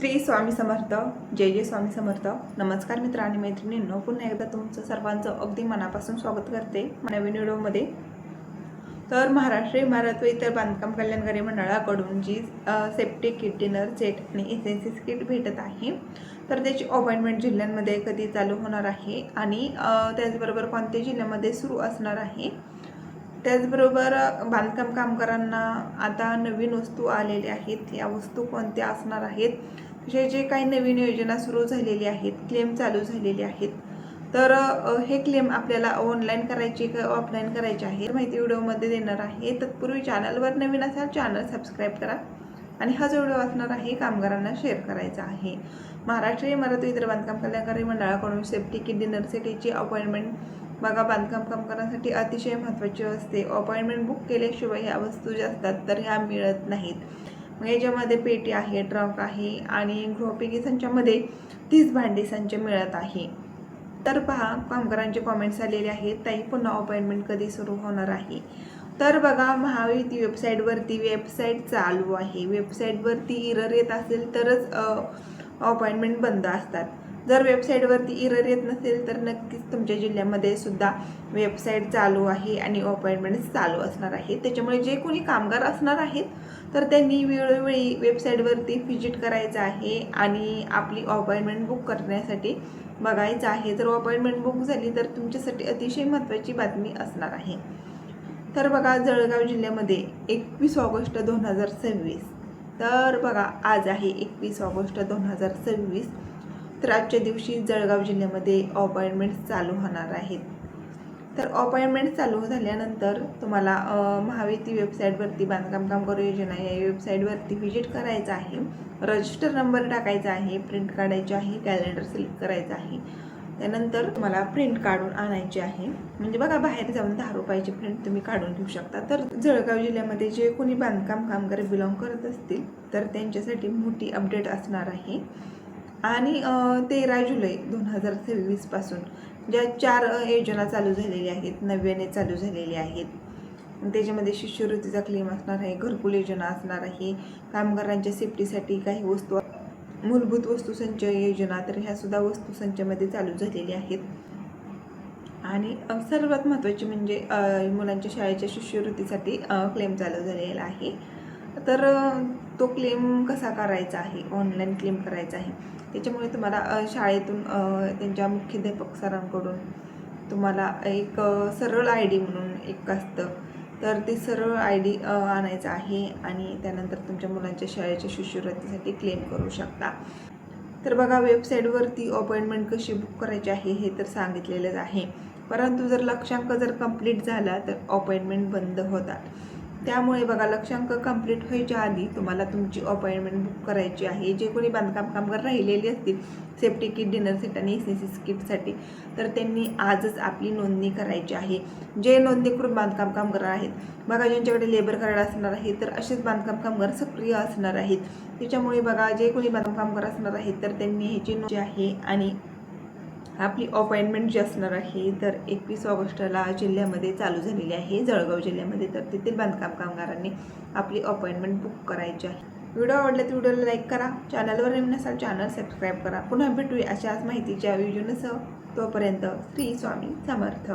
श्री स्वामी समर्थ. जय जय स्वामी समर्थ. नमस्कार मित्र आणि मैत्रिणींनो, पुन्हा एकदा तुमचं सर्वांचं अगदी मनापासून स्वागत करते नवीन व्हिडिओमध्ये. तर महाराष्ट्र इमारत व इतर बांधकाम कल्याणकारी मंडळाकडून जी सेफ्टी किट, डिनर सेट आणि एसेन्शियल्स किट भेटत आहे, तर त्याची अपॉइंटमेंट जिल्ह्यांमध्ये कधी चालू होणार आहे आणि त्याचबरोबर कोणत्या जिल्ह्यामध्ये सुरू असणार आहे. त्याचबरोबर बांधकाम कामगारांना आता नवीन वस्तू आलेल्या आहेत. या वस्तू कोणत्या असणार आहेत, जे काही नवीन योजना सुरू झालेली आहेत, क्लेम चालू झालेले आहेत, तर हे क्लेम आपल्याला ऑनलाईन करायचे का ऑफलाईन करायचे आहे माहिती व्हिडिओमध्ये देणार आहे. तत्पूर्वी चॅनलवर नवीन असाल चॅनल सबस्क्राईब करा आणि हा जो व्हिडिओ असणार आहे कामगारांना शेअर करायचा आहे. महाराष्ट्र इमारत व इतर बांधकाम कल्याणकारी मंडळाकडून सेफ्टी किट, डिनर सेटची अपॉइंटमेंट बघा बांधकाम कामगारांसाठी अतिशय महत्त्वाची असते. अपॉइंटमेंट बुक केल्याशिवाय ह्या वस्तू ज्या असतात तर ह्या मिळत नाहीत. मग याच्यामध्ये पेटी आहे, ट्रंक आहे आणि गृहोपयोगी संचामध्ये 30 भांडी संच मिळत आहे. तर पहा, कामगारांचे कॉमेंट्स आलेले आहेत, ताई पुन्हा अपॉइंटमेंट कधी सुरू होणार आहे. तर बघा, महायुती वेबसाईट चालू आहे. वेबसाईटवरती एरर येत असेल तरच अपॉइंटमेंट बंद असतात. जर वेबसाईटवरती एरर येत नसेल तर नक्कीच तुमच्या जिल्ह्यामध्ये सुद्धा वेबसाईट चालू आहे आणि अपॉइंटमेंट्स चालू असणार आहेत. त्याच्यामुळे जे कोणी कामगार असणार आहेत तर त्यांनी वेळोवेळी वेबसाईटवरती व्हिजिट करायचं आहे आणि आपली अपॉइंटमेंट बुक करण्यासाठी बघायचं आहे. जर अपॉइंटमेंट बुक झाली तर तुमच्यासाठी अतिशय महत्त्वाची बातमी असणार आहे. तर बघा, जळगाव जिल्ह्यामध्ये 21 ऑगस्ट 2026. तर बघा, आज आहे 21 ऑगस्ट 2026. तर आजच्या दिवशी जळगाव जिल्ह्यामध्ये अपॉइंटमेंट्स चालू होणार आहेत. तर अपॉइंटमेंट चालू झाल्यानंतर तुम्हाला महायुती वेबसाईटवरती बांधकाम कामगार योजना या वेबसाईटवरती व्हिजिट करायचं आहे. रजिस्टर नंबर टाकायचा आहे, प्रिंट काढायची आहे, कॅलेंडर सिलेक्ट करायचं आहे. त्यानंतर तुम्हाला प्रिंट काढून आणायची आहे. म्हणजे बघा, बाहेर जाऊन 10 रुपयाची प्रिंट तुम्ही काढून घेऊ शकता. तर जळगाव जिल्ह्यामध्ये जे कोणी बांधकाम कामगार बिलॉंग करत असतील तर त्यांच्यासाठी मोठी अपडेट असणार आहे. आणि 13 जुलै 2026 पासून ज्या 4 योजना चालू झालेल्या आहेत, नव्याने चालू झालेल्या आहेत, त्याच्यामध्ये शिष्यवृत्तीचा क्लेम असणार आहे, घरकुल योजना असणार आहे, कामगारांच्या सेफ्टीसाठी काही वस्तू, मूलभूत वस्तुसंच योजना, तर ह्या सुद्धा वस्तुसंचामध्ये चालू झालेल्या आहेत. आणि सर्वात महत्त्वाची म्हणजे मुलांच्या शाळेच्या शिष्यवृत्तीसाठी क्लेम चालू झालेला आहे. तर तो क्लेम कसा करायचा आहे, ऑनलाईन क्लेम करायचा आहे. त्याच्यामुळे तुम्हाला शाळेतून त्यांच्या मुख्याध्यापक सरांकडून तुम्हाला एक सरळ ID म्हणून एक असतं, तर ते सरळ ID आणायचं आहे आणि त्यानंतर तुमच्या मुलांच्या शाळेच्या शिष्यवृत्तीसाठी क्लेम करू शकता. तर बघा, वेबसाईटवरती अपॉइंटमेंट कशी बुक करायची आहे हे तर सांगितलेलंच आहे, परंतु जर लक्षांक जर कंप्लीट झाला तर अपॉइंटमेंट बंद होतात. त्यामुळे बघा, लक्षांक कंप्लीट व्हायच्या आधी तुम्हाला तुमची अपॉइंटमेंट बुक करायची आहे. जे कोणी बांधकाम कामगार राहिलेले असतील सेफ्टी किट, डिनर सेट आणि एसेन्शियल्स किटसाठी, तर त्यांनी आजच आपली नोंदणी करायची आहे. जे नोंदणीकृत बांधकाम कामगार आहेत बघा, ज्यांच्याकडे लेबर कार्ड असणार आहे तर असेच बांधकाम कामगार सक्रिय असणार आहेत. त्याच्यामुळे बघा, जे कोणी बांधकाम कामगार असणार आहेत तर त्यांनी ह्याची नोंदणी आहे आणि आपली अपॉइंटमेंट जी असणार आहे तर 21 ऑगस्टला जिल्ह्यामध्ये चालू झालेली आहे, जळगाव जिल्ह्यामध्ये. तर तेथील बांधकाम कामगारांनी आपली अपॉइंटमेंट बुक करायची आहे. व्हिडिओ आवडला तर व्हिडिओला लाईक करा, चॅनलवर नवीन असाल चॅनल सबस्क्राईब करा. पुन्हा भेटूया अशाच माहितीच्या व्हिडिओसह. तोपर्यंत श्री स्वामी समर्थ.